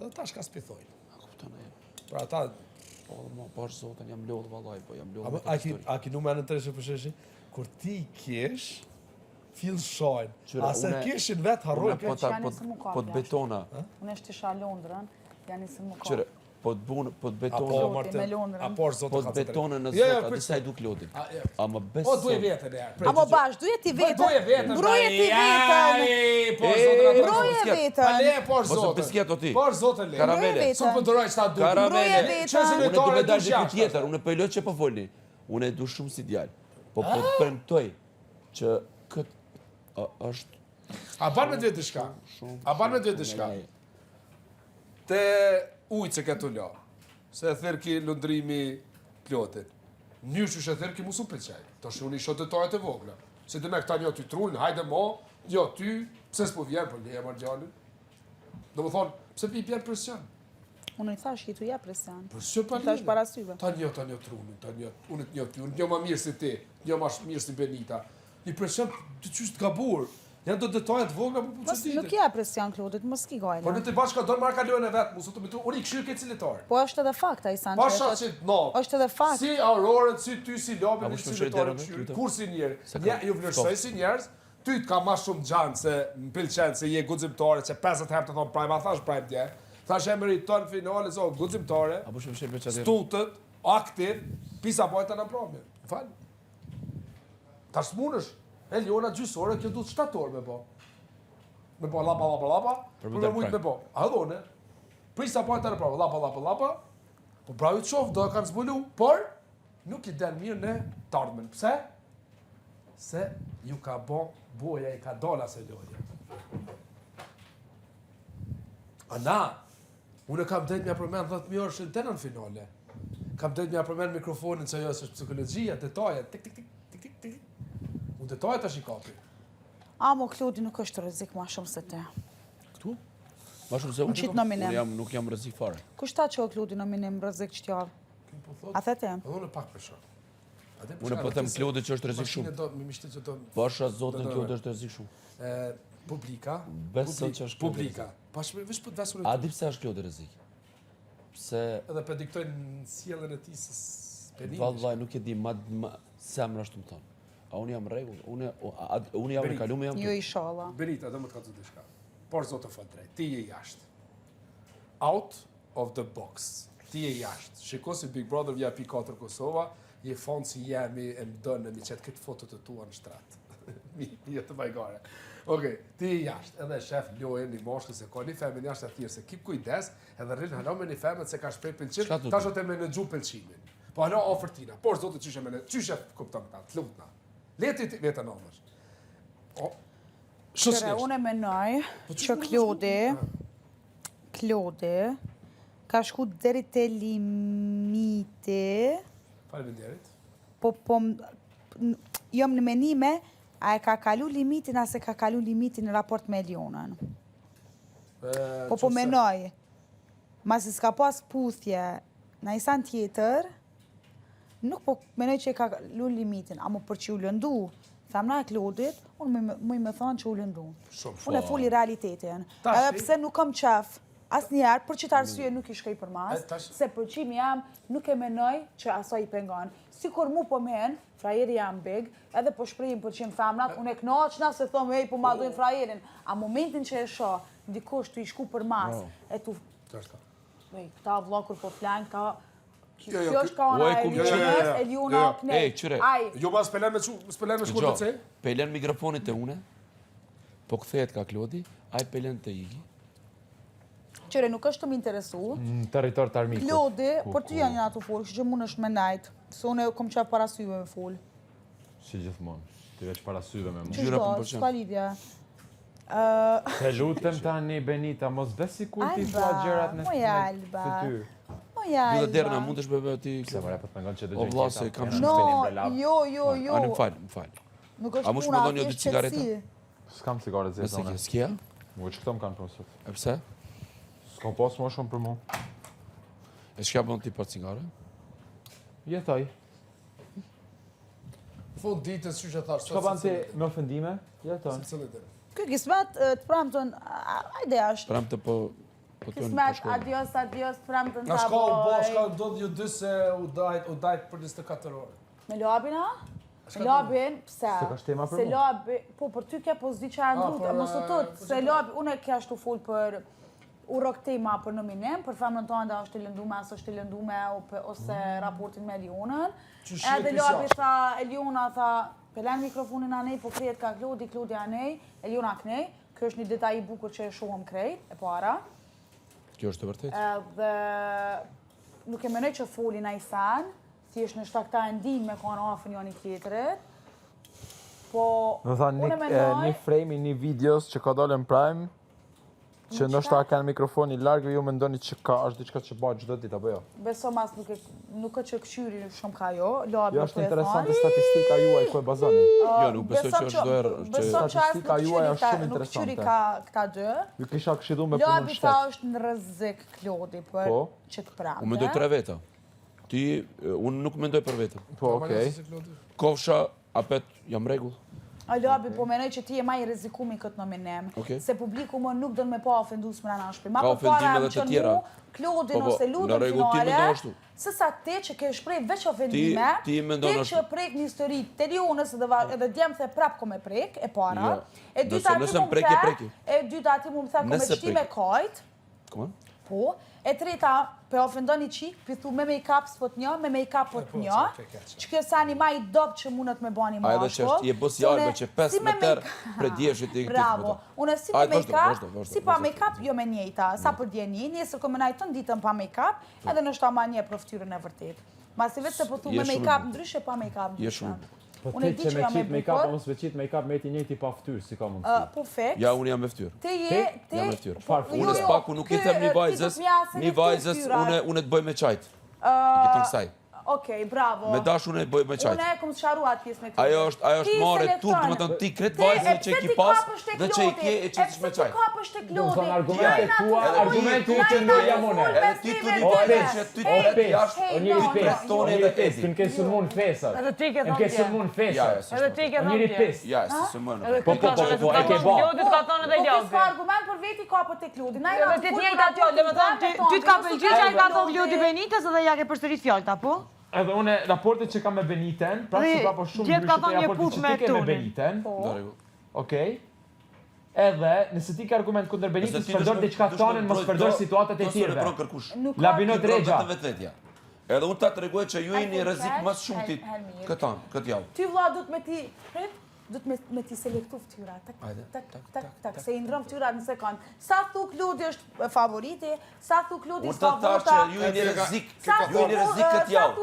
Edhe tash ka spithojnë. Pra ata... Po është zotën, jam lodhë vallaj, po jam lodhë. A ki nume në treshe për sheshi? Kur ti kesh, fillë shojnë. A se keshin vetë harrojnë. Po të betona. Unë është isha Londrën, janë nisë më kohë. Po të betona. Apo është zotë po të betona në zotë, a disa i du Klodin. A më besë... Po duhe vetën e. A më bash, duhe ti vetën. Duhe vetën. Broje ti vetën. Broje vetën. Po është Mos zotë. bisket o ti. Po është zotë le. Karamele. Su pëndëroj qëta du. Karamele. Unë du me dalë dhe tjetër, unë pëjlo që po folni. Unë e du shumë si djallë. Po të premtoj që këtë është... A ban me të vetë shka? A ban me të vetë shka? Te ujtë që këtu lo. Se e thërë ki lundrimi Klotin. Njështë që e thërë ki musu pëlqaj. Ta shë unë i shotë të tajët e vogla. Se të me këta një ty trujnë, hajde mo, jo ty, pse s'po vjenë, për një e marrë gjallin. Do më thonë, pse pi pjerë presion? Unë i thash, i tu ja presion. Presion pa thash para syve. Ta një trunin, unë të një ty, unë një ma mirë si ti, një ma mirë si Benita. Një presion të qështë të gabur. Janë do detajet vogla për puqëtitë. Nuk ja presion, Klodit, mos ki gajna. Po në të bashka do në marrë kalojnë e vetë, musu të mitru, unë i këshirë ke cilitarë. Po është edhe fakt, a i sanë. Pasha që no. është edhe fakt. Si Aurorën, si ty, si Lobin, si cilitarë këshirë. Kur si njerë, ju vlerësoj si njerës, ty të ka ma shumë gjanë se më pilqenë, se je gudzimtare, që 50 herë të thonë prajma, thash prajmë dje. Thash e meriton finale, so gudzimtare, stutët, aktiv, pisa bajta në promje. Tash smunësh, Eliona gjysore, kjo du të 7 orë me po. Me po lapa, për me mujtë me po. A dhone, prisa pojta në prova, lapa, po bravi të shofë, do e kanë zbulu, por nuk i den mirë në tardhmen. Pse? Se ju ka bo, boja i ka dola se loja. A na, unë kam drejt mja përmen 10.000 orë shënë të në finale. Kam drejt mja përmen mikrofonin që jo është psikologjia, detajet, tik. Unë detajet është i kapi. Amo, Klodi nuk është rrezik ma shumë se te. Këtu? Ma shumë se unë nuk jam rrezik fare. Kush ta që o Klodi nominim rrezik që t'javë? A the te? Unë pak për shumë. Unë po them Klodi që është rrezik shumë. Pasha zotën Klodi është rrezik shumë. Publika. Beso që është Klodi rrezik. Publika. Vish për të vesur e A di pse është Klodi rrezik? Pse... Edhe prediktojnë sjelljen e tij se penimi. Vallaj, nuk e di, se më ashtu më thonë. A unë jam rregull, unë jam rekalume jam... Jo i shala. Berita, do më të ka të dishka. Por zotë të fëtë drejt, ti je jashtë. Out of the box. Ti je jashtë. Shiko si Big Brother vja P4 Kosova, je fonë si jemi e më dënë mi qëtë këtë fotot të tua në shtratë. Mi jetë të bajgare. Okej, ti je jashtë. Edhe shef lojën një moshkë se ka një femin jashtë atyre, se kip kujdes, edhe rrinë halo me një femet se ka shprej pëlqim, ta shot e menegju pëlqimin. Po halo ofertina. Por zotë qyshe kupton këta, të lutna. Leti vetë nëmësh. Qëre, unë e menoj që Klodi ka shku deri te limiti. Faleminderit. Po, jom në menime, a e ka kalu limitin, a se ka kalu limitin në raport me Elionën. Po menoj, masi s'ka pas puthje në isan tjetër, nuk po menoj që e ka lu limitin, a më për që u lëndu, thamna e Klodit, unë me thonë që u lëndu. Unë e fuli realitetin. Edhe pse nuk kam qef, asë njerë, për që të arsye nuk i shkej për mas, se për qim jam, nuk e menoj që aso i pengon. Si kur mu po men, frajeri jam big, edhe po shprejim për qim thamnat, unë e knoqna se thom, ej, po ma dojnë frajerin. A momentin që e sho, ndikush të i shku për mas, e tu... Këta vlokur po flanj, këta... Kjo është ka ona Eliona Knej. Jo, ma s'pelen me shkur të cej? Pelen mikrofonit të une, po këthejet ka Klodi, a i pelen të igi. Qere, nuk është të më interesu. Në territor të armikut. Klodi, për ty janë një ato folë, që mund është me najtë, se une kom qef parasyve me folë. Si gjithmonë, ti veç parasyve me mund. Qështë do, s'ka lidhja. Te lutem tani, Benita, mos besi kur ti thua gjërat në fytyrë. Ju dhe derna, mund të shbebe ti... Se mëre, për të mengon që O vlase, kam shumë spenim relap. Jo. A, më falj. Nuk është puna, është qëtësi. S'kam cigaret zeta une. S'kja? Më që këto më kanë përmësot. E pëse? S'kam pas më shumë për mu. E shkja bënë ti për cigare? Jetoj. Fund ditës që që thash. S'ka banë ti me ofendime? Jetoj. Kjo kismet të pramëtën, ajde ashtë. Pramëtë po... Kismet, adios, premtën ta Shka u bo, boj. shka do t'ju dy se u dajt për 24 orë. Me labin, a? Me labin, pse? Se ka shtema për Se mu? labi, po për ty ke po zdi që e ndrute, mos të tut, se labi, unë e kja shtu full për u rok tema për nominim, për femrën tonë da është të lëndume, asë është të lëndume, ose raportin me Elionën. Edhe labi tha, Eliona tha, pelen mikrofonin anej, po krejet ka Klodi anej, Eliona knej, kjo është një detaj i bukur që e shohëm krejt, e para. Kjo është të vërtet? Edhe nuk e menoj që folin a i fan, thjesht në shtakta e ndim me kanë afër njëri tjetrit. Po, Në tha një frame i një videos që ka dalë në Prime, që ndoshta kanë mikrofoni larg dhe ju mendoni që ka është diçka që bëhet çdo ditë apo jo? Beso mas nuk ka që këshyri shumë ka jo, labi Jo, është interesante statistika juaj ku e bazoni. Jo, nuk besoj që është do herë që statistika juaj është shumë Nuk këshyri interesante. ka këta dy. Ju kisha këshillu me punën Labi tha shtet. është në rrezik Klodi për Po. që të pramë. Unë mendoj 3 veta. Unë nuk mendoj për vetëm. Po, okej. Kofsha, apet, jam rregull. A labi, po menoj që ti e ma i rrezikumi këtë nominim. Se publiku më nuk do në me pa ofendus më rana shpi. Ma Ka për para ofendime më edhe të qënë tjera. mu, Klodin Po, ose në Ludën rregull, ti mendon finale, ashtu. se sa te që ke shprej veç ofendime, Ti mendon te ashtu. që prek një histori të Elionës edhe djemë the prap ko me prek, e para. Jo. E dyta Nëse ti mu më prek, e the, preki. e dyta ti mu më the ko me Nëse qti me preki. kajt, Koma? po. E treta, pe ofendoni qik, pithu me make-up s'pot një, me make-up pot një, që kjo sa një ma i dob që mundet me bani A edhe që mashkull. është je bësi albe që 5 meter predjeshit i këtë Bravo. Unë si me Hajde, make-up, si pa vazhdo. make-up jo me njejta. Sa për djeni, njësër komenaj të ditën pa make-up, edhe në shta ma një për ftyrën e vërtet. Masi vetë se po thu me make-up ndryshe, pa make-up Je ndryshe. shumë. Po Unë e ti di që që me jam e qit make-up, bukur. mos me qit make-up me ti njëti pa ftyrë, si ka mundësi. Po feks. Ja, unë jam me ftyrë. Te je, te... Jam me ftyrë. po, Unë s'paku nuk i them një vajzës, unë të bëj me qajt. I këtë kësaj. Okej, bravo. Me dash unë e bëj me qajt. Unë e kom sharu atë pjesë me këtë. Ajo është marrë turp, më thënë ti kret vajzën që i ki pas dhe që i ke e që ti me qajt. E pse ti kapësh tek Do Klodi? të thonë argumentet tua, argumentet që ndoj jamone. Edhe ti të një O bëjnë pes, që ty o të pes, jashtë, o njëri Hey, pes, no, o njëri pes, të në kesë mund fesat. Edhe ti ke Në thonë kesë tje. mund Ja, fesat. Edhe ti ke O thonë njëri tje. pes. Ja, se më në. Edhe Po, ti po, ka po, thonë po, e ke tje. ba. Lodit ka thonë edhe Po lodit. ka argument për veti kapët tek Klodi. Na Edhe ti njëjta tjo, dhe me thonë, ty t'ka pëlqyer që ai ka thonë Lodi Benitez edhe ja ke përsërit fjalët, apo? Edhe une raportet që kam me Beniten, pra Dhe që ka po shumë gjithë ka ndryshe thonë të një raportet puth që me ti ke me Tunin. Beniten, Në rregull. okej? Edhe, nëse ti ke argument kundër Benitës, Nëse ti përdor dush me- diçka dush tonen, me mos mbrojt përdor do, situatat e do s'u tjerëve. repron kërkush. Labinot Ti Regja. vetë vetvetja. Edhe unë ta tregoj që ju jeni rrezik më shumë ti Helmir. këtë javë. Ty vlla duhet me ti, duhet me ti selektu ftyra. Tak, Hajde, tak, se i ndron ftyrat në sekond. Sa thu Klodi është favoriti, sa thu Klodi Unë të thash që ju jeni rrezik, ju jeni rrezik këtë javë.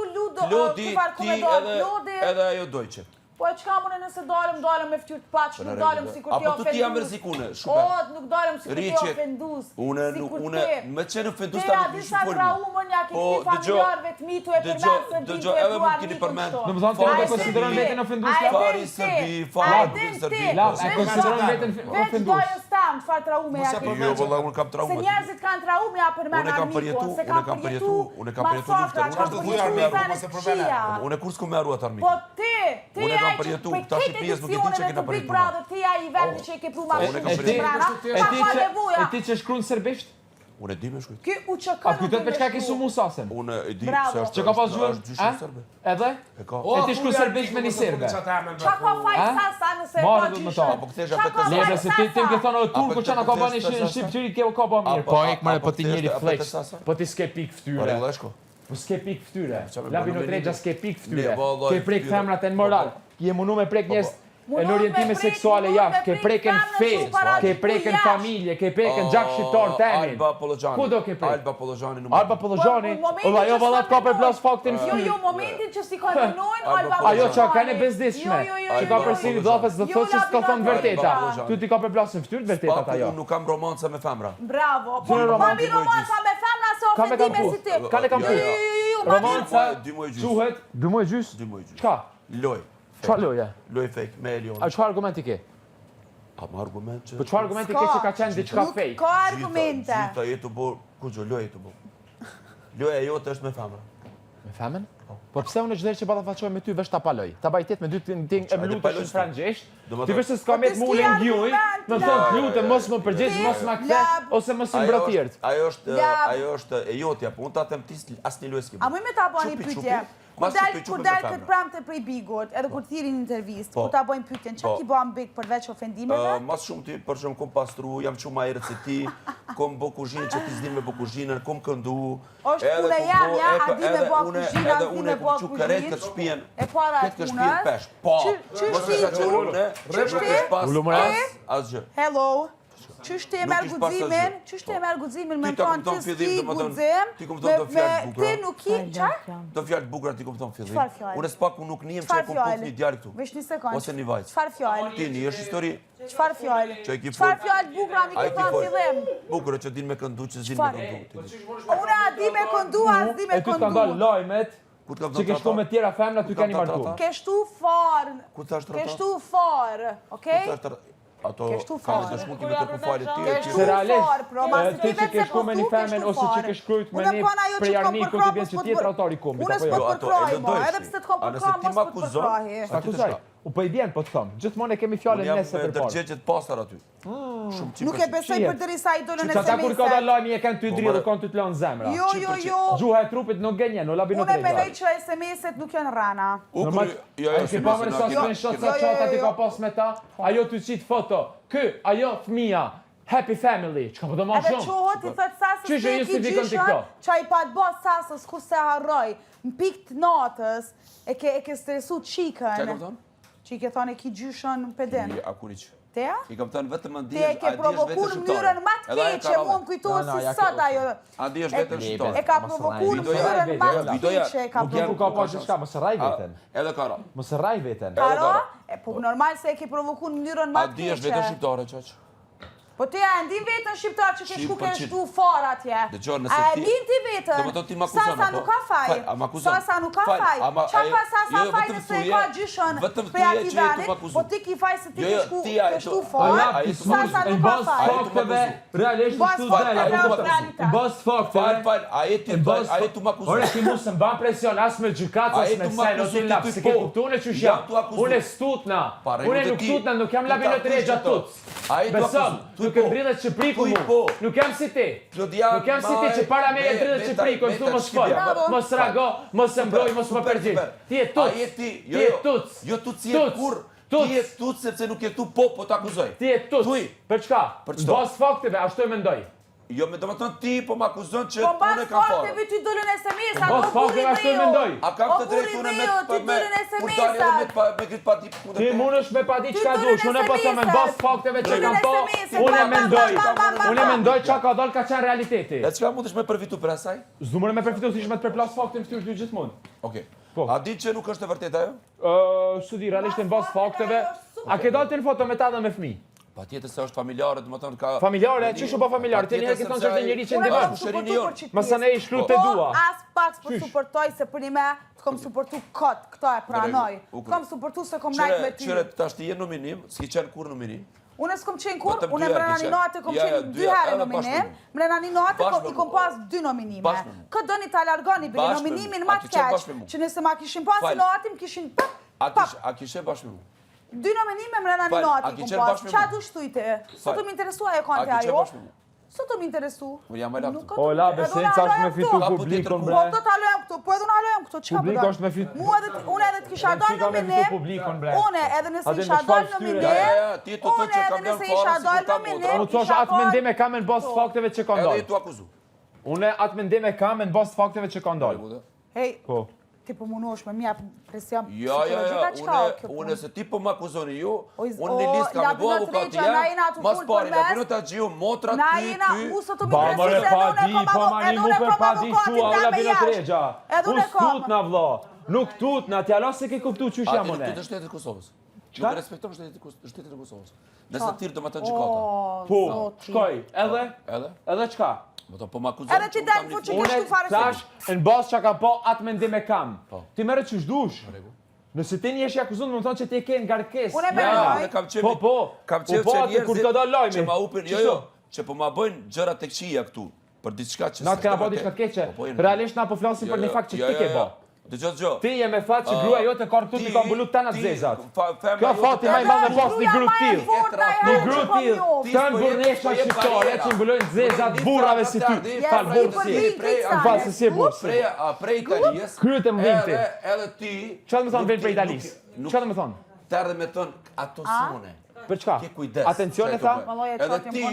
Klodi, ti edhe ajo dojqe. Po e qka mune nëse dalëm me ftyrë të paqë, nuk dalëm si kur ti Apo tu ti jam ofendus. rrezik une, O, shumë. nuk dalëm si kur ti Ricet, ofendus. Unë me qenë ofendus ta Tera nuk disa shifojnë. traumën ja ke ti familjarëve të mitu e përmenë së dëgjo, edhe më keni përmend. Do më thonë të edhe konsideron veten ofendus Fari Serbi, fari Serbi. Lab, e konsideron veten Veç ofendus. dojës tam, çfarë traume ja ke ti. Jo, valla, unë kam Se traumë. njerëzit kanë traume ja përmenë Unë kam përjetu, se unë kam përjetu luftën. Unë kur s'ku me arruat armi. Po ti Unë kam ai që përjetu, për tash i këtë pjesë nuk e di që edicionin kena e të Big përjetu. Brother, ti ai i vetë që e ke pru ma Unë kam shumë përjetu. brana, E ti që shkruan serbisht? Unë e di me shkujt. Ky UÇK A kujtet për çka ke sumu sasem? Unë e di Bravo. se është Që ka pas gjuhën? është gjyshën serbe. Edhe? E ka. E ti shkruan serbisht me një serbe. Qa ka faj sasa nëse Marrë ka du të më gjyshën? thonë. Apo kthesh Qa apet ka të Lebe, faj se ti tim ke thonë o turku që na ka bani Apo në Shqipëri ke ka ba mirë. Apo- Po ek mëre, apo po ti njeri thjesht, flex. apo të sasa? Po ti s'ke pik Ore ftyre. leshko. Po s'ke pik ftyre. Qa me Labinot bënë Regja me s'ke pik Ne, ftyre. vallaj, Ke prek ftyre. femrat e në moral. Je munu me prek njerëz në Mundohet me orientime prek, seksuale mundohet jashtë, ke me prek preken femrën fe, shumë para ke diku preken jashtë. familje, ke preken gjak shqiptar temin. Alba Pollojani. Ku do ke prek? Alba Pollojani nuk. Alba Pollojani, Po, momentin o ajo që vallat s'ka ka për menoj. plas faktin Jo, fyr. jo, momentin që si kontinojnë, Alba Ajo që ka Pollojani. në bezdishme, Jo, jo, që jo, ka jo, përsiri jo. dhafës dhe Jo, thotë që s'ka thonë Alba vërteta. Pollojani. Tu ti ka për plasën fytyr vërtetat Paku, ajo. unë nuk kam romanca me femra. Bravo, po Zero ma romanca, mi romanca me femra se Ka me kam ofendime pu. si ti. Ka le kam pu. Ma mi Romanca, 2 muaj gjys. quhet 2 muaj gjys. 2 muaj gjys. Çka? Loj. Çka loje? Loj fake me Elion. A çfarë argumenti ke? A më argument që... Po çfarë argumenti ke që ka qenë diçka Nuk fake? ka argumente. Gjitha jetë të bo... Ku gjë, loj jetë të bo. Loja jote është me femra. Me femën? Po pse unë çdo herë që ballafaqohem me ty vesh ta paloj. Ta bajtet me dy ting e mlutesh në frangjesht. Ti vesh se s'ka me të mulën gjuj, më thon lutem mos më përgjigj, mos ma kthe ose mos i mbratiert. Ajo është e jotja, po unë ta them ti asnjë luaj s'ke. A më ta bëni pyetje? Kur dal këtë pramte prej Bigut, edhe kur thirin intervistë, kur ta bëjmë pyetjen, çfarë ki bën Big përveç ofendimeve? Mas shumë ti, për shembull, kom pastru, jam shumë më herët se ti, kom bë kuzhinë që ti s'din me bë kuzhinën, kom këndu. Është puna jam, ja, a di me bë kuzhinë, a di me bë kuzhinë. Këtë shpijen, e para këtë shpijen pesh. Po, asgjë. Hello. Ç'është e merr guximin, më thon ti s'ki guxim. Ti kupton të fjalë bukura. Ti nuk ki çfarë? Do fjalë bukura ti kupton fillim. Unë s'pak unë nuk nihem që kom punë një djalë këtu. Vesh një sekond. Ose një vajzë. Çfarë fjalë? Ti një është histori. Çfarë fjalë? Çfarë fjalë bukura mi ke thënë fillim? Bukura që din me këndu, që s'din me këndu. Unë a di me këndu, as di me këndu. E ty të ndalë lajmet, që ke shtu me tjera femna, ty keni martu. Ke shtu farë. Ku të ashtë Ke shtu farë, okej? Ato kanë të shku kime të ku falit ty e se realisht, ti që ke shku me një femen ose që ke shkrujt me një prej armiku të vjen që tjetër autori komit. Unë s'po të përkroj, mo, edhe pse të kom përkroj, mos po të përkroj. Akuzoj, u po i vjen po të thëmë, gjithmonë e kemi fjallën nese për parë. Unë jam me dërgjegjet pasar aty. Nuk e besoj për dërisa i dolën e semese. Që ta kur ka da lajmi e kanë ty drilë, kanë ty të lanë zemra. Jo. Gjuha e trupit nuk gënjen, o labinot Unë e menoj që SMS-et nuk janë rana. Ke pa më nësa screenshot sa qata ti ka pas me ta, ajo ty qitë foto, ajo fëmija, happy family, që ka po do ma shumë. Edhe qohët i thët sasës të e ki gjyshën, që a i pa të bas sasës kur se harroj, në pik të natës, e ke stresu qikën. Që e kam thonë? Që i ke thonë e ki gjyshën në pedin. A kuriq? Teja? I kam thonë vetëm a Te e ke provokur në mënyrën ma të keqe, mu më kujtohë si sot ajo. A di është vetëm shqiptar. E ka provokur në mënyrën ma të keqe. Nuk jem ku ka pa që shka, mësë raj veten. Edhe kara. Mësë raj veten. Kara? Po normal se e ke provokur në mënyrën ma A të di është vetëm shqiptare, qaq? Po te e ndin vetën shqiptar që ke shku ke shtu far atje. A e din ti vetën? Sasa nuk ka faj. Sasa nuk ka faj. Qa fa Sasa faj nëse e ka gjyshën për ati venit, po ti ki faj se ti ke shtu far, Sasa nuk ka faj. Realisht në shtu dhelja. Bas fakteve. A e tu m'akuzon. Ore ti mu se mba presion as me gjykat, as me sen, ose lap, se ke kuptune që jam. Unë e stutna. Unë nuk tutna, nuk jam labinot regja tuts. Besëm. Nuk e mbrillet Shqipriku mu, nuk jam si ti. Nuk jam si ti që para me e drillet Shqipriku, e këtu mos fol, mos rago, mos e mbroj, mos më përgjith. Ti e tuc, ti e tuc. Jo tuc si e kur, ti e tuc sepse nuk e tu po t'akuzoj. Ti e tuc, për çka? Bas fakteve, ashtu e mendoj. Jo, me do më thonë ti, po m'akuzon që po unë e kam farë. Po bas fakteve ty dollën SMS, a bas fakteve ashtu e mendoj. A kam të drejtë unë me këtë pati punë. Ti mund është me pati qka dush, unë e po të me bas fakteve që kam po, unë e mendoj qa ka dollë ka qenë realiteti. E qka mund është me përfitu për asaj? Zdu mërë me përfitu si shme të përplas faktin fëtyrë ty gjithmonë. Oke. A di që nuk është e vërtet ajo? Së di, realisht në bas fakteve, a ke dalë të në foto me ta dhe me fmi? Pa tjetër se është familjare, dhe më tonë ka... Familjare? Që shu pa familjare? Ti njerë këtë tonë që është njëri që ndivën? Mësa ne i shkru të dua. Po, as pak s'po supportoj se për një me të kom supportu këtë, këta e pranoj. Kom supportu se kom najt me ty. Qyre, ta shti jenë nominim, s'ki qenë kur nominim. Unë s'kom qenë kur, unë mrena një natë kom qenë 2 herë nominim, mrena një natë i kom pas 2 nominime. Këtë do një ta largoni bëri nominimin ma të keq, që nëse ma kishin pas në natë, më kishin A kishe bashkë me mu? 2 nominime mrena një natë i kom pas, qa du shtujte? Sot të më interesua e konti ajo? Sot të më interesu? Jam e lakë. O, la, besin që është me fitu publikon, bre. Po, të talojmë këtu, po edhe unë alojmë këtu, qka përdo? Publik është me fitu... Unë edhe të kisha dojnë nominim, unë edhe nëse isha dojnë nominim, unë edhe nëse isha dojnë nominim, unë të atë mendime kam në bas fakteve që ka ndalë. Edhe i tu akuzu. Unë atë mendime kam në bas fakteve që ka ndalë. Hej, ti po munosh me mja presion Ja, unë se ti po më akuzoni ju, unë një listë ka me bo avokati jam, mas pari, në bënu të gjiju motra ty, Ba mëre pa di shua, o labino të regja. Us tut na vlo, nuk tut na, t'ja lasë se ke kuptu që shja mëne. A ti në shtetit Kosovës. Ju të respektojmë shtetit e Kosovës. Nëse tirë do më të gjikata. Po, shkoj, edhe qka? Po më akuzon. Edhe ti dalë fu që ke shtu fare se. Tash, në basë që ka po, atë mendim e kam. Ti mere që shdush. Nëse ti një eshi akuzon, më më thonë që ti e ke në garkes. Unë e menoj. Po, kam qenë që njerëzit që ma upin, që po ma bëjnë gjëra të këqia këtu, për diçka që... Na të këna po diçka të keqe, realisht na po flasim për një fakt që ti ke bo. Dëgjoj. Ti je me fat që gruaja jote ka rëtut i ka mbullu tana të zezat. Kjo fati ma i madhe pas një gru t'il. Një gru t'il. Të në burnesha shqiptare që i mbulojnë zezat burrave si ty. Falë burë si e. Në falë se si e burë si. Prej Italijës. Kryet e më dhimë ti. Edhe ti. Qa të më thonë vejnë prej Italijës? Qa të më thonë? Të erdhe me thonë ato sone. Për çka? Ke kujdes. Atencione tha? Edhe ti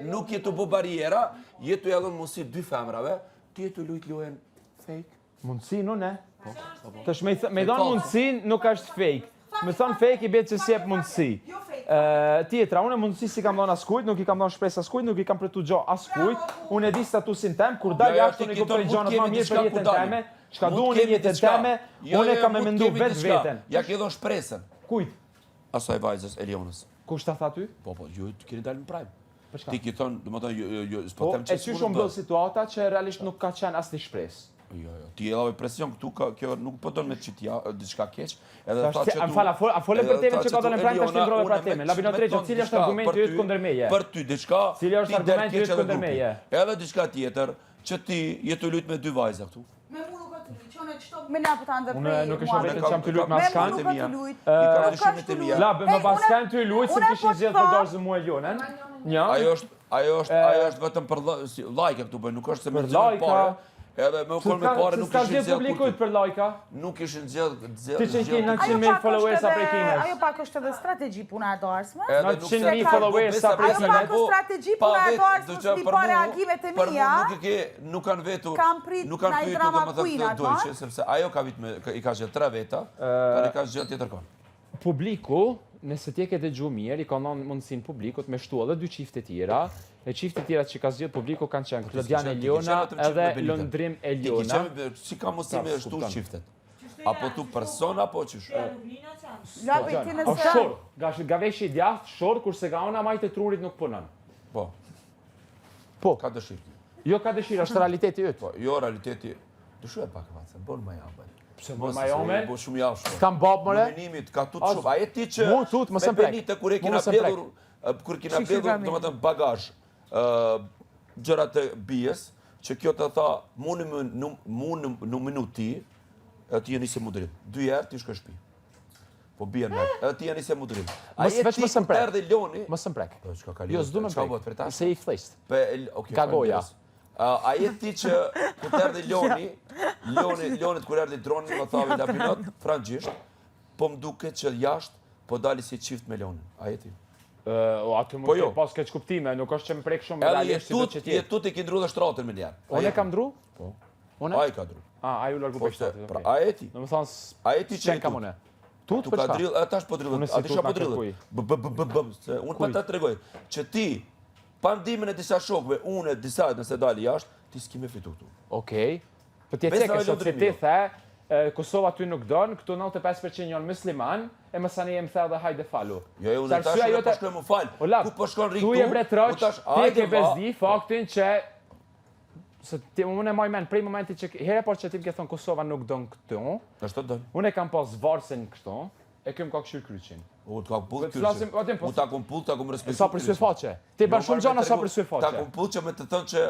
nuk jetu bu bariera, jetu edhe mundësi dy femrave, ti jetu lujt lujen fake. Mundësi, nuk ne? Tash me thonë mundësi nuk është fake. Me thonë fake i betë që si jep mundësi. Tjetra, unë e mundësi si kam thonë askujt, nuk i kam thonë shpresë askujt, nuk i kam pretu gjo askujt. Unë e di statusin tem, kur dal jashtë unë i kuptoj gjonët ma mirë për jetën teme. Shka du unë i jetën teme, unë e kam e mendu vetë vetën. Ja ke dhon shpresën. Kujt? Asaj vajzës Elionës. Kush ta tha ty? Po, ju keni dalë në prime. Për çka? Ti ki thonë, do më thonë, s'po Po, them e që qysh unë bëllë situata që realisht nuk ka qenë asnjë shpresë. Jo. Ti e lave presion këtu, kjo nuk po donë me qitja, diçka keq. Edhe tha që tu... A fole për temën që ka dalë në prime, tash ti ndrove për temën. Labino Treqo, cili është argumenti yt kundër meje? Për ty diçka, cili është argumenti yt kundër meje? Edhe diçka tjetër, që ti jetu lut me dy vajza këtu. Me na po ta ndërprej. Unë nuk e shoh vetëm çam të lut me askan të mia. Nuk me baskan ty lut se kishin zgjedhur për dorë mua Elionën. Ja. Ajo është vetëm për like këtu, po nuk është se më zgjedh parë. Edhe me ukon me parë nuk ishin zgjedhur publikut për lajka. Nuk ishin zgjedhur. Ti që ke 900.000 followers prej Kinës. Ajo pak është edhe strategji puna e darsme. 900.000 followers prej Kinës. Ajo pak është strategji puna e darsme, si pa reagimet e mia. Nuk kanë vetur. Nuk kanë pyetur domethënë dojçe, sepse ajo ka vit me i ka gjetë 3 veta, tani ka gjetë tjetër kon. Publiku, nëse ti e ke dëgjuar mirë, i ka dhënë mundësinë publikut me shtu edhe dy çifte tjera. E çifte tjera që ka zgjedhur publiku kanë qenë Klodian Eliona edhe Londrim Eliona. Si ka mos me shtu çiftet? Apo tu person apo çish? Labi ti në shor, gaveshi i djathtë, shor kurse ga ona majtë e trurit nuk punon. Po. Ka dëshirë. Jo ka dëshirë, është realiteti yt. Po, jo realiteti. Dëshoj pak vaca, bon më jam. Pse bon më jam? Po shumë javë. Kam bab more. Minimit ka tut shumë. A e ti që Mu tut, mos e prek. Kur e kena bledhur, kur kena bledhur, domethënë bagazh, gjërat e bijes, që kjo të tha, mu minuti, ti jeni se mudrim. 2 herë ti shkoj shtëpi. Po bie në, edhe ti jeni se mudrim. A je ti kur erdhi Loni? Mos më prek. Po çka ka Loni? Jo, s'du më prek. Se i thjesht. Ka goja. A je ti që kur erdhi Loni kur erdhi droni më thavi Labinot frangjisht, po më duket që jashtë po dali si çift me Lonin. A je ti? Atë mund të pas keq kuptime, nuk është që më prek shumë realisht si do të je tu ti ke ndruar shtratën me njerë. Unë kam ndru? Po. Unë? Ai ka ndru. Ai u largu për shtratën. Pra, a je ti? Domethënë, a je ti që kam unë? Tu ka drill, tash po drill. A disha po drill. Unë po ta tregoj që ti pa ndihmën e disa shokëve, unë disa nëse dali jashtë, ti s'ke më fitu këtu. Okej. Po ti e ke sot se ti the Kosova ty nuk don, këtu 95% janë musliman, e më sani jem thellë dhe hajde falu. Jo, unë tash nuk po shkoj më fal. Ku po shkon rri këtu? Tu je bretroç, ti e ke bezdi faktin që se ti unë më mend prej momentit që herë por që ti më ke thon Kosova nuk don këtu. Ashtu don. Unë kam pas varsen këtu, e kem ka këshir kryqin. U ta pull kryqin. U ta kum pull, ta kum respektu. Sa për sy faqe. Ti bën shumë gjëra sa për sy faqe. Ta kum pull që me të thënë që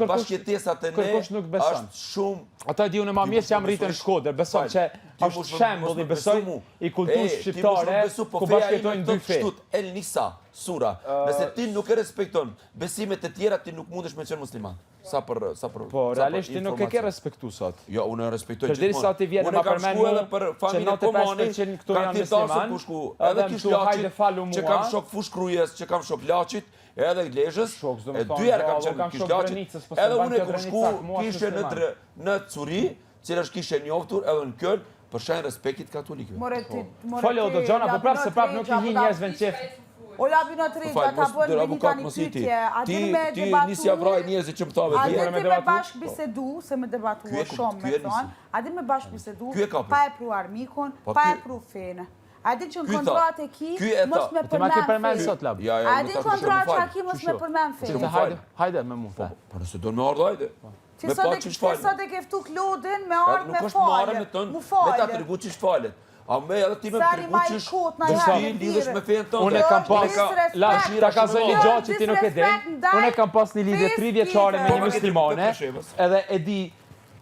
bashkëjetesat e ne është shumë. Ata di unë më mirë që jam rritur në Shkodër, besoj që është shembull i besoj i kulturës shqiptare ku bashkëjetojnë dy fe. El Nisa sura. Nëse ti nuk e respekton besimet e tjera, ti nuk mundesh me qenë musliman. Sa për Po, realisht ti nuk e ke respektu sot. Jo, unë e respektoj gjithmonë. Derisa ti vjen më përmend mua për familjen Komani, këtu janë musliman. Edhe kish Laçit, që kam shok Fushkrujës, që kam shok Laçit, edhe Glezhës. E dy herë kam qenë kish Laçit. Edhe unë kam shku kishe në Curi, që është kishe njoftur edhe në Köln për shenjë respektit katolikëve. Folë do Xhona, po prapë se prapë nuk i hi njerëzve në qef. O Labino Treqo, ta bënë një tani pyetje. A dini me debatu? Ti nisi avraj njerëzit që më tave. A dini me bashkë bisedu, se me debatua shumë me thonë. A dini me bashkë bisedu, pa e pru armikun, pa e pru fene. A di që në kontratë e ki, mos me përmen fene. A di në kontratë që a ki, mos me përmen fene. Hajde me mu, fa. Pa nëse do në ardhë, hajde. Që sot e keftu klodin me ardhë me falet, mu falet. Me ta tërgu që shfalet. A me edhe ti me përguqish, dështi lidhësh me fejnë tonë. Unë kam pas, ta ka zë një gjatë që ti nuk e dej, unë kam pas një lidhje 3 vjeçare me një muslimane, edhe e di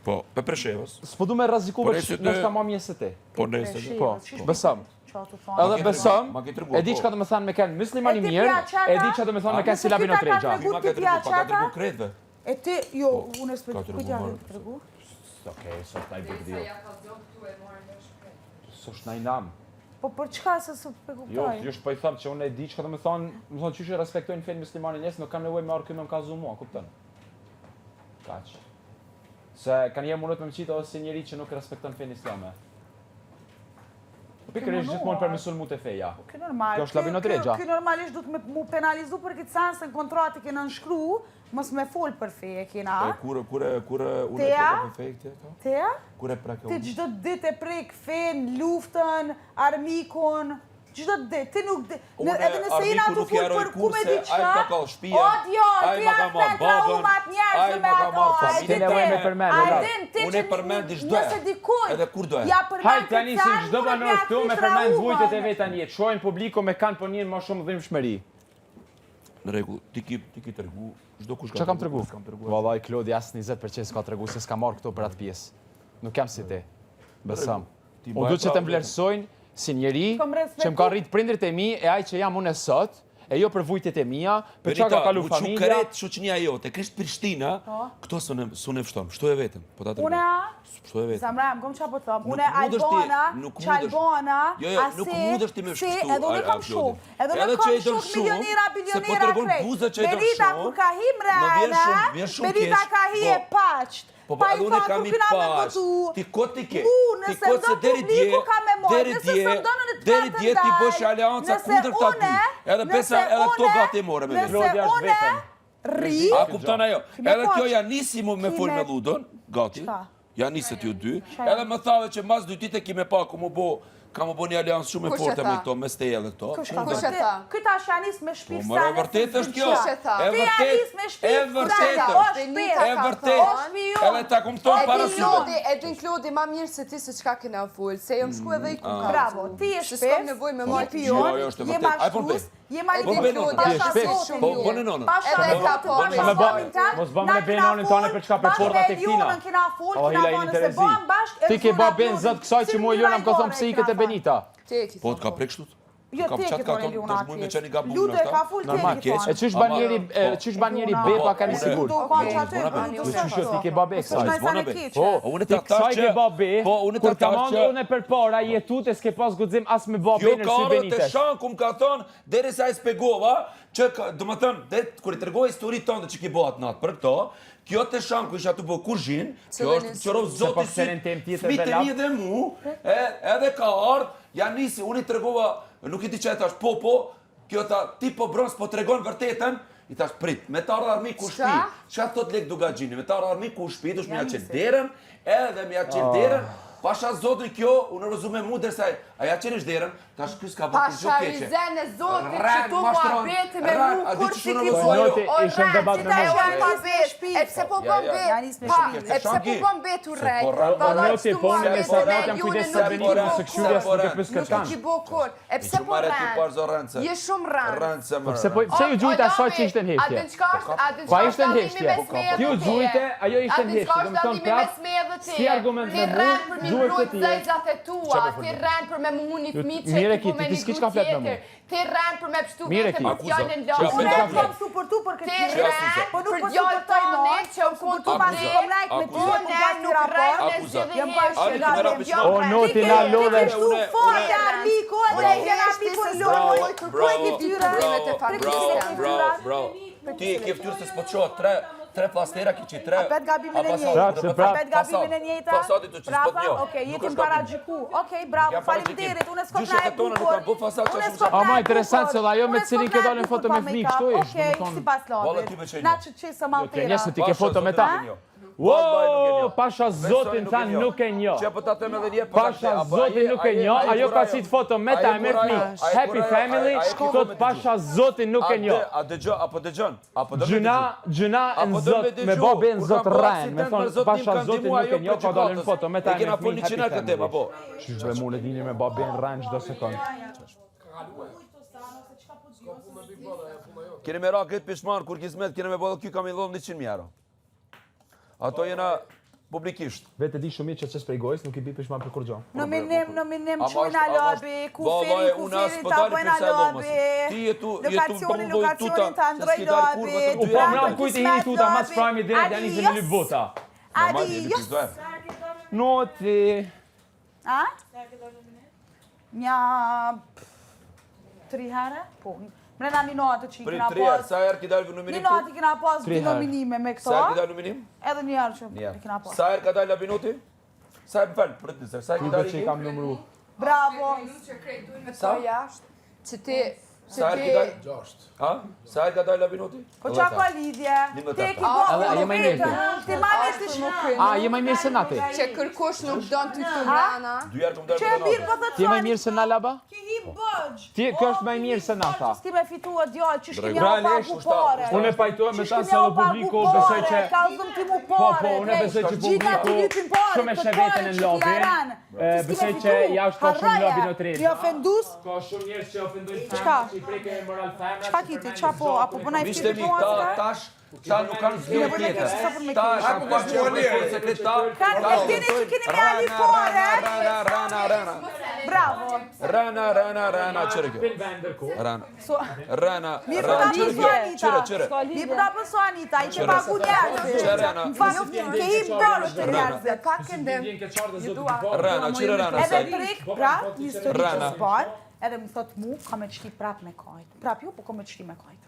Po, pe Preshevës. S'po du me rreziku veç ndoshta më mirë se ti. Po nëse. Po, besëm. Edhe besëm, e di çka do të thënë me kanë muslimani mirë, e di çka do të thënë me kanë Silabino Tregja. Ma ke tregu kretve. E ti, jo, unë e s'pëtë kujtja të tregu. Okej, sot naj big deal. Sosh naj nam. Po për çka se s'u Jo, kuptoj? jo po I them që unë e di çka do të thonë çysh e respektojnë fenë muslimanin nesër, nuk kam nevojë me arky me kazu mua, kupton? Kaq. Se kanë jemi mundet me më qitë ose si njeri që nuk respekton fenë islame. Po pikërisht gjithmonë për musulmu të feja. Kjo normal. Kjo është Labino Tregja. Kjo normalisht du të mu penalizu për këtë sens në kontrati kena nënshkru, mos me fol për feje kena. Kure unë e preke për fej këte? Teja? Kure preke Ti unë? çdo ditë e prek fen, luftën, armikun, çdo ditë, ti nuk edhe nëse jena të fol për ku me diçka. Ai ka kall shtëpia. Ai ma ka marr babën. Ai ma ka marr familjen. Unë e përmend çdo. Nëse dikuj. Edhe kur do. Ja përmend. Hajt tani si çdo banor këtu me përmend vujtet e veta njet. Shohin publiku me kanë punin më shumë dhimbshmëri. Në rregull, ti ki tregu çdo kush ka. Çka kam tregu? Vallai Klodi as 20% s'ka tregu se s'ka marr këtu për atë pjesë. Nuk jam si ti. Besam. Unë duhet që të mblerësojnë si njeri që më ka rrit prindrit e mi e ai që jam unë sot, e jo për vujtjet e mia, për çka ka kalu familja. Çukaret shoqënia jote, Krisht Prishtina, këto s'u ne fshton. Shto e vetëm, po ta tregoj. Shto e vetëm. Zamram, kom çfarë po them. Unë Albana, Çalbana, nuk mundesh ti me shtu. Edhe unë kam shumë. Edhe unë kam shumë milionera, bilionera krejt. Berita kur ka him rana, Berita ka hi e paçt. Po edhe unë kam I pas, ti kot ti ke, ti kot se deri dje ti bësh aleanca kundër këta dy, edhe pesa edhe këto gati more me me. Nëse une ri, A kupton ajo? Edhe kjo ja nisi me fol me Ludon, gati, ja niset ju dy, edhe më thave që mas 2 ditë kime pa ka më bo një aliansë shumë e forte me këto, me steje edhe këto. Kush e tha? Këta është janis me shpirë Po, e vërtet është kjo. Edhe ta kumton para syve. E din Klodi ma mirë se ti se çka kena full, se jom shku edhe I ku ka. Bravo, ti je Se s'kam nevojë me marrë pion, Jo, është e je vërtet. Ai po mashtrus, je E din malë Klodi, pasha është zotin shumë Po mirë. në nonën. Mos bëmë me benonin tonë për çka për porta tek tina. O hila I interesi. Ti ke bë ben zot kësaj që mua Ilona më ka thonë pse I këtë Benita. Po të ka prek shtut? Jo, te ke thonë Ilona atje. Lutë e ka full te ke thonë. E çish banjeri Beba kanë I sigurt. Çish ti ke babë kësaj. Po, unë ti kësaj ke babë. Po, unë Kur ka mandur unë përpara jetut e s'ke pas guxim as me babë në sy Benitës. Jo, ka shan kum ka thonë derisa e spjegova që domethënë kur I tregoj historitë tonë që ki bëhat natë për këto, kjo të shanku isha të bëhë kurzhin, kjo është qërov zoti sy, fmitë e mi dhe mu, edhe ka ardhë, ja nisi, unë I tregova, nuk I ti që e tash, po, kjo ta, ti po brons, po tregon vërtetën, I tash prit, me ta ardhë armi ku shpi, që thot lek duga gjini, me ta ardhë armi ku shpi, dush me ja qenë derën, edhe me ja qenë derën, pasha zotin kjo, unë rëzu me mu dërsa, a ja qenë ishtë derën, tash kjo s'ka bërë kërë Pasha I zene zotit që tu mua beti me mu kur si ki Noti ishën debat me mu. E pse po bëm bet, e pse po bëm bet u rej. O noti, po unë me sa jam kujdes se Benita se këshyrja s'u ke pës këtë Nuk I bo kur, e pse po rën, je shumë rën. Pse ju gjujte asaj që ishte në heqje? Pa ishte në heqje. Ti ju gjujte, ajo ishte në heqje. Do të thonë prap, si argument me mu, gjujte ti. Ti rën për me muni fëmijë Mire ki, ti s'ki qka flet me mu. Ti rën për me pështu Mire vete ki. për fjallën Unë lashë. e kam suportu për këtë Ti rën po nuk për po djallë suportoj tonë më. që u konë të Pas kom like me ty, Unë nuk rën në si dhe O noti na lodhe. Ti ke fort e armiku, edhe ke armiku lojë. Ti e ke ftyrë se s'po qohë tre plastera ki që tre... Apet gabimin e njëjtë. Apet gabimin e njëjtë. Fasadit të që s'po t'njo. Okej, jetim para gjiku. Okej, bravo, faleminderit. Unë s'ko na e bukur. Ama interesant se ajo me cilin ke dalën foto me fëmijë, kështu ishte. Okej, sipas lodhit. Na ç'se maltera. Nëse ti ke foto me ta. Wow, pasha zotin tha nuk e njo. Pasha zotin nuk e njo, ajo ka qitë foto me ta e mërë fëmijë. Happy family, thot pasha zotin nuk e njo. Apo dëgjon? Gjuna në zot, me babi në zot rajnë, me thonë pasha zotin nuk e njo, ka dalën foto me ta e mërë fëmijë. Happy family. Qyshve mu në dini me babi në rajnë qdo sekund. Kene me ra këtë pishmarë, kur kismet, kene me bëllë kjo kam i dhonë 100.000 euro. Ato jena publikisht. Vetë di shumë mirë që çes prej gojës, nuk i bipesh më për kur gjë. Nominim çojna lobby, kuferi ta bëjna lobby. Ti jetu lokacionin ta ndroj lobby. U po më kujt i hini tuta mas prime deri tani se në vota. Adios. Noti. A? Nja 3 herë? Po. Mrena një natë që i kena pas... Sa herë ki dalë nominim? Një natë i kena pas 2 nominime me këto. Sa herë ki dalë nominim? Edhe një herë që i kena pas. Sa herë ka dalë Labinuti? Sa herë më falë, për të nësër, sa herë ki dalë që i kam numru. Bravo. Sa? Që ti... Sa herë ki dalë? 6. Ha? Sa herë ka dalë Labinuti? Po qa ka lidhje? Te ki je më mirë. Ti ma mirë të shkë. Je më mirë se na ti. Që kërkush nuk don ty të mrena. 2 herë më dalë Që e mirë po të Ti je më mirë se na laba? Ki hi bëgj. Ti kjo është më mirë se na tha. Ti me fitua djallë që shkë një pagu pare. Unë pajtohem me ta se do publiku besoj që Ka zëm ti mu Po, pare. unë besoj që publiku shumë e shëveten në lobby. Besoj që jashtë ka shumë lobby në tretë. Ti ofendus? Ka shumë njerëz që ofendojnë Çka? që i preke moral femra. Çka ti qa po? Apo bëna i Mishte fiti mi, tash, ta nuk kanë zgjë tjetër. Tash, nuk kanë zgjë tjetër, sekretar. Kanë e tini që keni me ali fare. Rana. Bravo. Rana, qërë kjo. Rana, qërë. Mi përda pëso Anita, i ke pagu njerëzit. Më fakë, ke i bërë të njerëzit. Ka këndim. Rana, qërë Rana. Edhe trik, pra, një histori që s'parë, edhe më thot mu, ka me qëti prap me kajtë. Prap ju, po ka me qëti me kajtë.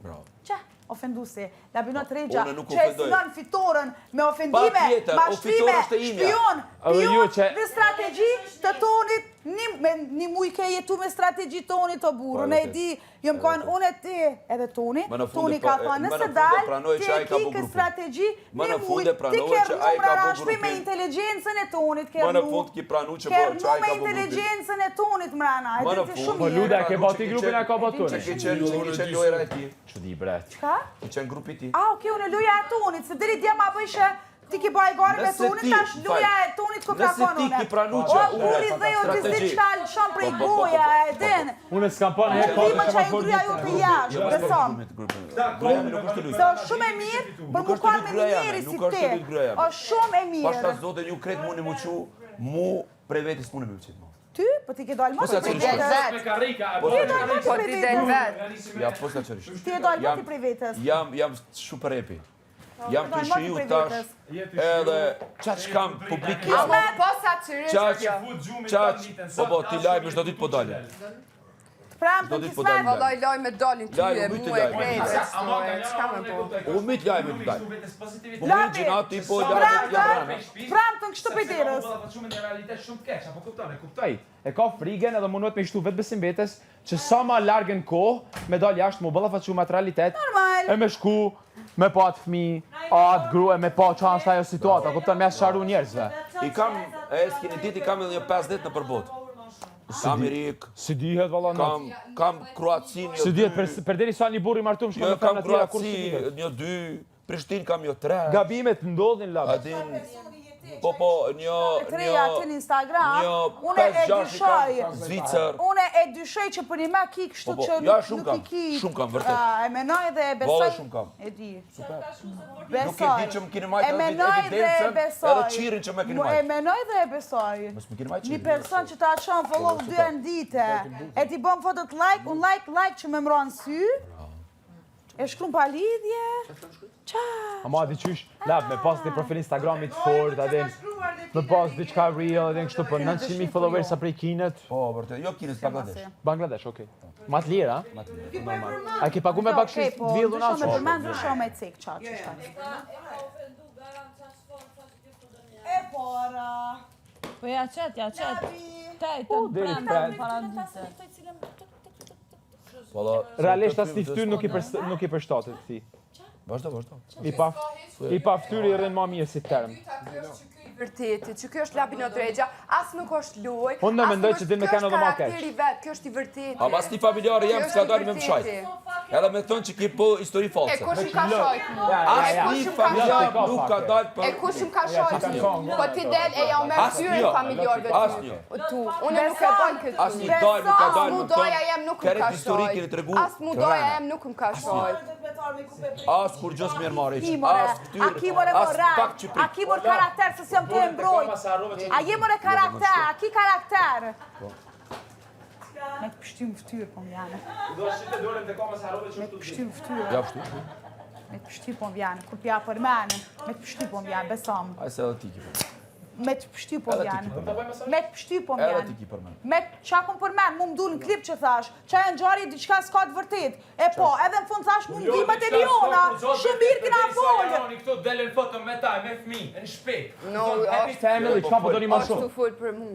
Bravo. Qa? Ofendusi. Labinot Regja, Unë nuk që e ofendoj. sinon fitorën me ofendime, Patjetër, mashtrime, fitora është e imja. shpion dhe strategji të tonit, një muj ke jetu me strategji tonit të burë. Unë e di, jëmë kanë unë e ti edhe toni, toni ka thonë, nëse dalë, ti e ki këtë strategji, një muj, ti kërë numra rashpi me inteligencën e tonit, Më në fund ki pranu që kërë që a i me ka bu grupin. inteligencën e tonit mrana, e di ti shumë Po Luda, ke bati grupin e ka batore. Që ki qenë lojera e ti. Që di bret. Ka? Ki qenë grupi ti. Oke, unë luja e tonit, se diri djema bëjshë, ti ki baj gari me tonit, tash luja e tonit ku ka konë Nëse ti ki pranu që O, uri dhe jo të zdi qka shumë prej goja e din. Unë s'kam pa në herë Ti më kohë që ju gruja ju të jashtë, besom. Grujami nuk është të Se është shumë e mirë, për mu kanë me njeri si te. është shumë e Pashka mirë. zote një kretë mu një mu që mu prej vetis mu në më qitë. Ty, po ti ke dalë Po mos sa prej qërisht? vetës. me karrika. Ti e dalë mos Po prej ti del vetës. vet. Ja, po sa qërisht. Ti e dalë mos prej vetës. Jam super epi. Jam të dalë shiju mos prej tash vetës. edhe qaq kam publik Ama jam. po sa qërish kjo. Po, ti lajmë është do ditë po dalje. Pram Do të ditë po kismet. dalje. Vallaj loj me dalin ty Lajmë, e mbytë mu e lajmë. krejtës. Qka me po? U mit lajmë të dalje. Po Lapi, më gjina ti po lajmë të jabrana. Pram të në kështu pejderës. Shumë në realitet shumë të keq, apo kuptoj. E ka frigën edhe mundohet me shtu vetë besim vetes që sa ma largën kohë me dal jashtë, mu balla faqu me atë realitet. Normal. E me shku, me pa atë fmi, atë grue, me pa qa është ajo situata, kupton me asë sharu njerëzve. I kam, s'kini dit, i kam edhe një 5 dit në përbot. Kam Irik, Si dihet valla në. kam Kroacin, Si dihet, për deri sa një burri martum shko Jo, me kam femna tjera, kur si Kroaci, dihet. një 2, Prishtin kam një 3. Gabimet ndodhin lab. Adin, po, një Treja të në Instagram, une e 5-6 dyshoj. kam Zvicër. Une e dyshoj që për një me ki kështu Po, që ja, nuk shumë nuk i kam, ki. shumë kam, vërtet. E menoj dhe e besoj. Valla, shumë kam. E di. Nuk e Besoj. di që më kini majtë E edhe menoj dhe e evidencën, besoj. edhe qirin që me kini E majtë. menoj dhe e besoj. Mos më kini majtë Një qirin. person që ta qonë follow 2 dite, e ti bëm fotot like, unë like që me mronë sy, e shkrum pa lidhje. Qa? Ama di qysh, lab, me pas një profil Instagramit fort, adin, me pas diçka real, adin kështu për 900.000 followers sa prej Kinet. Po, vërtet, jo Kinës Bangladesh. Bangladesh, okej. Ma të lirë, a? Normal. A ke pagu me bakshis të villë unë Ndryshon me atë? përmend, ndryshon me cek qa që shtaj. E para. Po ja qet. Taj, Po, të deri pranë pret. paradise. Po, Realisht as një ftyrë nuk i përshtatet ti. Vazhdo. I pa ftyrë i rrën ma mirë si term. Vërteti, që kjo është Labinot Regja, as nuk është loj. Unë në mendoj që din me kanë edhe ma keq. Kjo është karakteri vetë, kjo është i vërteti. Ama s'ti familjare jam s'ka dalë me më shajt. Edhe me thonë që ki po histori E false. kush më ka shojt mu? Asnjë familjar nuk ka dalë për... E kush më ka shojt mu? Po ti del e ja me fyrin familjarëve tu. Unë nuk e bën këtë. Asnjë dalë nuk ka dalë As mu doja jem nuk më ka historikin e shojt. tregu. As mu doja jem nuk më ka shojt. As kur gjës mirë marrë që. As këtyr. A ki more moral, a ki more karakter se si jam të e mbrojt. A je more karakter, a ki karakter. Me të pështy më ftyrë, po më vjane. Me të pështy më ftyrë. Ja pështu. Me të pështy po më vjane, kur pja për mene. Me të pështy po më vjane, besam. Aj se edhe ti ki për. Me të pështy po më vjane. Me të pështy po më Edhe vjane. ti ki për men. Me qa kom për men, mu më du në klip që thash, qa e në gjari diçka s'ka të vërtit. E po, edhe në fund thash mu më di materiona, shumë mirë kina folë. Këtu delen foto me taj, me fmi, në shpejt. No, Happy family, çka po doni më është shumë? të full për mu.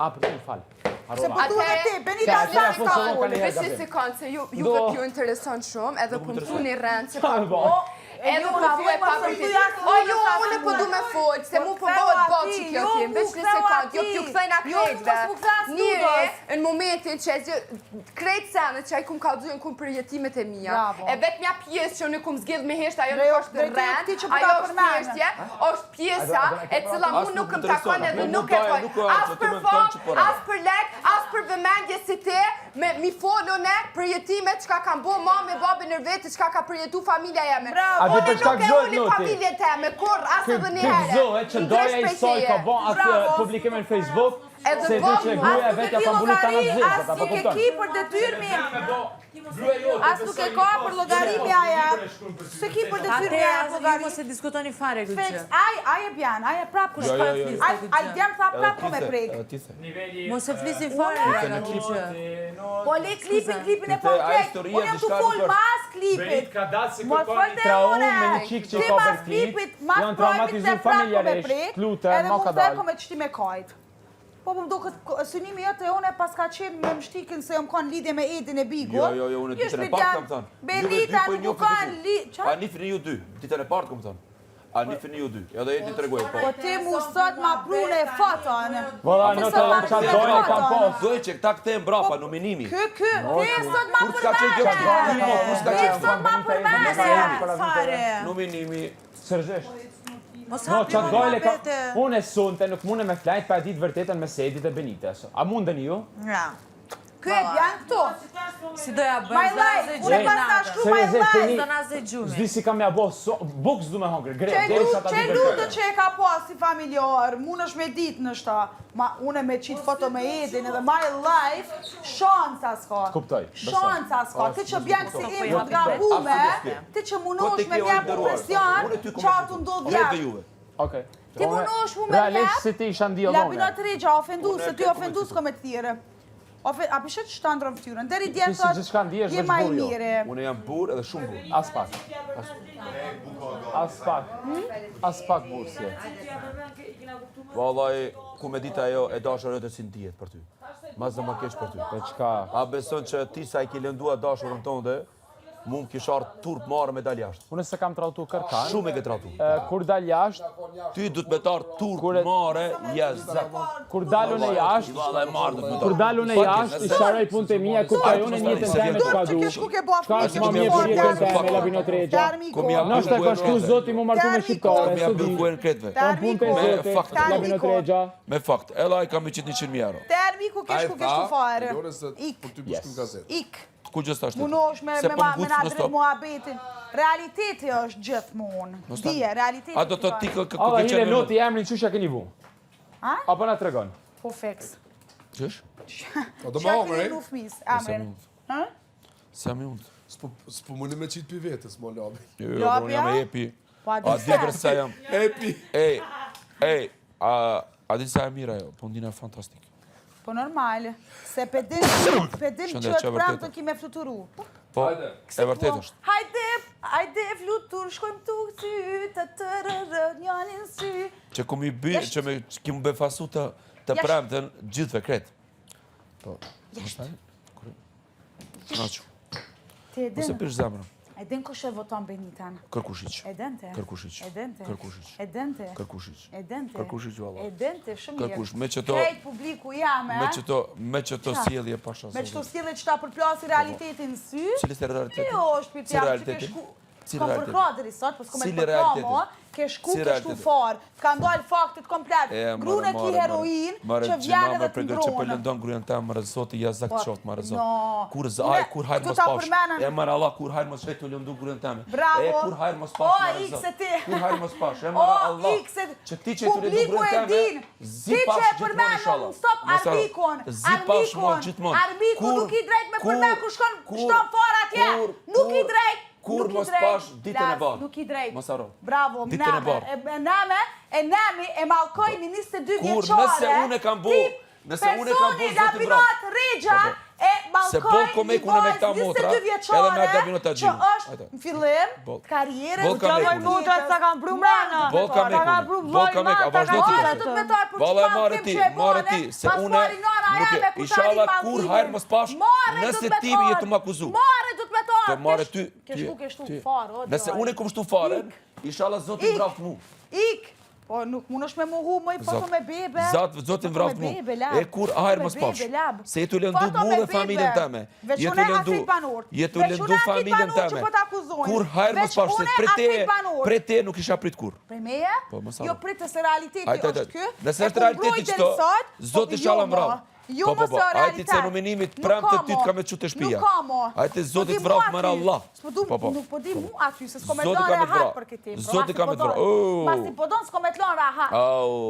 A, për të falë. Se po du dhe ti, Benita Ja, s'ka ka unë, vesi si kanë, se juve pju interesant shumë, edhe për më thuni rëndë që pa po. Edhe për thu e pa për ti. O jo, unë po du me folë, se mu po bëhet bëtë që kjo tim, veç një sekund, jo pju këthejna krejtve. Njëri, në momentin që krejtë senet që a i kum ka dhujën kum për jetimet e mija, e vetë mja pjesë që unë kum zgjidh me heshtë, ajo nuk është rënd, ajo është heshtje, është pjesa e cila mu nuk më takon edhe nuk e poj. As për fam, as për lek, as për vëmendje si ti, mi folone për jetimet që ka kam bo mami, babi në vete, që ka përjetu familja jeme. Unë nuk e unë familje teme, kur, as edhe një herë. Gëzohet që doja i soj ka bo atë publikime në Facebook, se di që gruja e vetja pa mbullu të në zezë, As nuk e ki për detyrmi. As nuk e ka për logarimi aja. Se ki për detyrmi aja logarimi. Mos e diskutoni fare këtë që. Aj e bjan, aj e prap kërë shpa flis. Aj djem tha prap ko me prek. Mos e flisin fare këtë që. Po le klipin e po krek. Unë jam të full mas klipit. Mos fol të Traume une. me një qikë që Ti ka mas për ti, klipit, mas janë projmit traumatizuar dhe prap ko me familjarisht, prek. lutem, Edhe ma mu ka dhe dalë. ko me qëti me kajt. Po më do këtë synimi jote e une pas ka qenë me mshtikin se jom kanë lidhje me Edin e Bigur. Jo, unë ditën e partë kam thënë. Belita nuk kanë lidhje. A një fini ju dy, ditën e partë kam thënë. A një fini ju dy, edhe e ti të regoj, po. Po ti mu sot ma prune e foton. Vëlla, në të qatë dojnë kam posë. Doj që këta këte e mbrapa, nominimi. Ti sot ma Kur s'ka qenë kjo përmene. Ti sot ma përmene. Nominimi. Sërzesht. Mos No, hapi qatë më dojle ka... bete. Unë e sunte, nuk mune me flajt pa e ditë vërtetën me Sedit e Benites. A mundën ju? Ja. Ky e bjan këtu. Si doja My bëjmë life. Unë pas ta shkru my Seriozisht, life. tani- Zonazë e gjumi. Zdi si kam ja bo, buks du me hongre, grep, deri sa ta Që di lutë vërtetën. që e ka pas si familjar, mun është me ditë në shta, ma une me qitë foto me Edin edhe my life, shanca s'ka. Kuptoj, Shanca s'ka. Ti që bjan si info t'ga bume, ti që munosh me mja për presion, qartë ndodh Rejtë jashtë. juve. Okej. Ti munosh mu me Realisht mja, si ti isha ndio labinat dhone. regja, ofendu, se ty ofendu s'ko me të thire. A pishet që shtë ftyrën, deri djetë Ti si gjithçka ndihesh je veç ma i burr, jo. mire. Unë jam burë edhe shumë burë. As pak. As pak. As pak bursje. Vallaj, ku me dita ajo e dashur e si ndihet për ty. Mas dhe ma keq për ty. Për çka? A beson që ti sa i ki lëndua dashurën tonë mu më kishar turp marrë me dal jashtë. Unë se kam trautu kërkan. Shumë e ke tratu. Kur dal jashtë, Ty du të me tarë turp marrë, jazak. kur dalun e jashtë, Vallaj marrë du të me tarë. kur dalun e jashtë, i sharoj punët e mia, ku ka unë njëtën teme çka du. Që shku ke bo Ka është ma mirë për jetën teme, Labinot Regja. Nështë e ka shku zoti mu martu me shqiptare, Kom ja së bëllë di. buen kretve. Unë punë të Me fakt. zotit, Labinot Regja. Me fakt, edhe ai kam i qitë 100.000 euro. Termiku ke shku fare. Ik. Për ty bëshkën gazetë. Ik. Ku gjës ashtë? Munosh me Se po na m'gucë në drejt stop. muhabetin. Realiteti është gjithmonë. Dije, realiteti. A do të ti ku Alla, ke hile qenë? loti emrin qysha keni vu. A? Apo na tregon? Po fix. Qësh? O do Qa më hongre, keni nu fmis, amrin. Ha? Sa më unë? s'po mundi me qitë për vetës, mo labi. Jo, Lapja? unë jam e epi. Po a A di për sa jam. Epi. Ej, a di sa e mira jo, po ndina fantastik. Po normale. Se pedin që Shëndet, të që pramë vërtetë. të kime fluturu. Po, e vërtet është. Hajde flutur, shkojmë tu ty, të tërërë, njanin sy. Që ku mi by, që me ki më befasu të premten gjithve kretë. Po, Jashtë. Naqë, Ti e ose din, pish zemrën. E din kush e voton Benitan? Kërkushiq. E dente. Kërkushiq. E dente. Kërkushiq. E dente. Kërkushiq. E dente. Kërkushiq valla. E dente, shumë mirë. Kërkush, me që to... Krejt publiku jam, Me që to sjellje pasha. Me që to sjellje që ta përplasi realitetin sy. Cili se realiteti? Jo, shpiti jam që ke shku... Kom përkadri sot, po s'kom e përkamo, ke shku, ke shtu farë. Ka ndalë faktit komplet. Grune ki heroin, që vjene dhe të ndronë. Që për lëndon grujen ta, mërë zoti, ja zak qoftë, mërë zoti. Kur hajrë mos pash. E mërë Allah, kur hajrë mos shetë të lëndu grujen teme. Bravo. Kur hajrë mos pash, mërë zoti. Kur hajrë mos pash. E mërë Allah. Që ti që të lëndu grujen teme, zi pash gjithmonë inshallah. Stop arbikon. Zi pash mo gjithmonë. Arbikon nuk i drejt me përmen ku shton fara atje. Nuk i drejt. Kur mos pash ditën e bardhë. Nuk i drejt. Mos haro. Bravo, name e malkoj një 22 vjeqare. Kur nëse unë e kam bo, Personi Labinat Regja e malkoj një vajz 22 vjeqare që është në fillim karriere të qovoj mutrat sa kam bru mrena. Marë ti, se une nuk e, ishala kur hajrë mos pash, nëse ti mi jetu m'akuzu. Mare du të me Të mare ty, ke shtu farë. nëse une kom shtu fare, ishala zotin vraft mu. Ik! Po nuk mund është me muhu, më i foto me bebe. Zotin vraft mu. E kur hajrë mos pash. Se jetu lëndu mu dhe familjen teme. Jetu lëndu familjen teme. Kur hajrë mos pash, se pre te nuk isha prit kur. Pre meje? Jo pritës e realiteti është kë. Nëse është realiteti që to, zotin shala mrau. Jo mos e realitet. Ajti që nominimit pram të ty të ka me qute shpia. Ajti zotit vraf mëra Allah. Nuk po di mu aty, se s'ko me të lonë rahat për këtë tim. Zotit ka me të vraf. Mas ti po donë s'ko me të lonë rahat.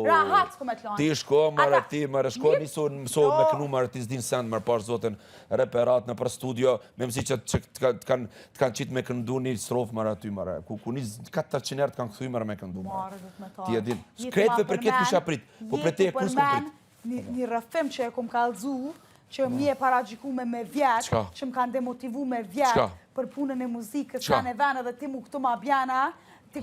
Rahat s'ko me të lonë. Ti shko, marë ti, marë shko, mëso me kënu, marë ti s'din send, marë pash zotin reperat në për studio, me mësi që të kanë qitë me këndu një strofë, marë aty, marë. Ku një 400 herë të kanë këthuj, marë me këndu, marë. Ti e din. Skretve për këtë kisha prit, po për te e kus kom prit. Një rëfim që e kom kalzu, që mi e paragjikume me vjetë, që më kanë demotivu me vjetë për punën e muzikës, kanë e venë dhe ti mu këtu ma bjana, ti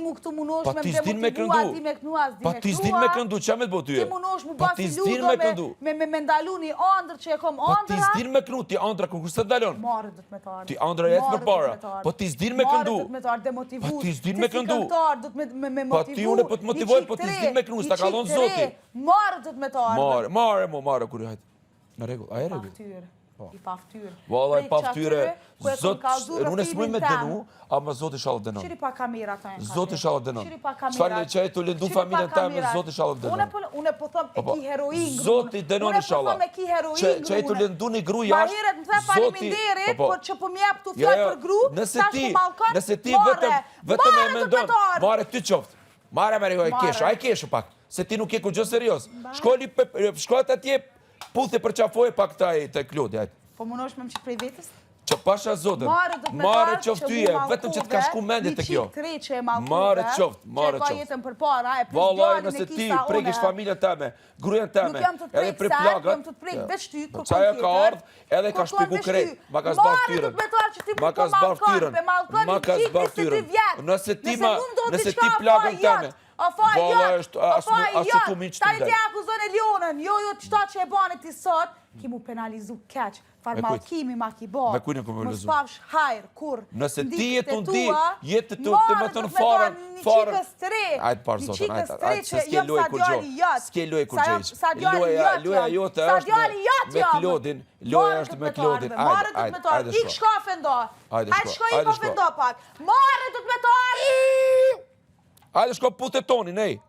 mu këtu munosh me më demotivua, ti me kënu as, pa ti s'din me këndu, që me të botu e? Ti munosh mu basi ludo me ndalu një andrë që e kom andra. Pa ti s'din me kënu, ti andra kënë kështë të dalon? Marë dhët me tarë. Ti andra jetë për para, pa ti s'din me këndu. Marë dhët me tarë, demotivu. Pa ti s'din me këndu. Ti si këntar dhët me motivu. Pa ti une po të motivoj, pa ti s'din me kënu, s'ta kalon zoti. Marë dhët me tarë. Marë, kur i hajtë. Në regull, a e regull? I paftyr. Valla, i paftyre, unë e s'muj me denu, ama Zoti shalë denon. Qiri pa kamera ta e në Zoti shalë denon. Qiri pa kamera. Qfarë që e të lëndu familjen teme, Zoti shalë denon. Une po thëm e ki heroin grunë. Zoti denon i shalë. Une po thëm e ki heroin grunë. Që e të lëndu një gru jashtë, Ma heret më the faliminderit, por që po mjep të fjallë për gru, nëse ti vetëm e mendon, mare ty qoftë. Mare me e keshu pak, se ti nuk ke ku gjë serios. Shkojt atje, puthi për qafoj pak të klodi, ajtë. Po munosh me më qitë prej vetës? Që pasha zotën, mare qoftë tyje, vetëm që t'ka shku mendit të kjo. Një qitë tre që e malkuve, mare qoftë. Që e ka jetën për para, e plus djallin e kisa une. Nëse ti prekish familjen teme, grujen teme, edhe për plagat. Nuk jam të prek veç ty, kërkon tjetër. Qaja ka ardhë, edhe ka shpiku krejt, ma ka zbarë tyren. Ma ka zbarë tyren, ma ka zbarë tyren. Nëse ti plagën teme, valla është asë tu minë që ta i tja akuzon e Lionën, jo qëta që e bane ti sot, ki mu penalizu keq, farmalkimi ma ki bo, mos pavsh hajrë, kur, nëse ti jetë unë di, jetë të me të në farën, një qikës të re, ajtë parë zotën, një qikës të re që jëmë sa djali jatë, s'ke loj kur gjejsh, sa djali jatë me Klodin, loja është me Klodin, ajde ik shkafe ndo, ajde shkoj i kafe ndo pak, marë të të me tarë, ajde shko putë tonin, ej.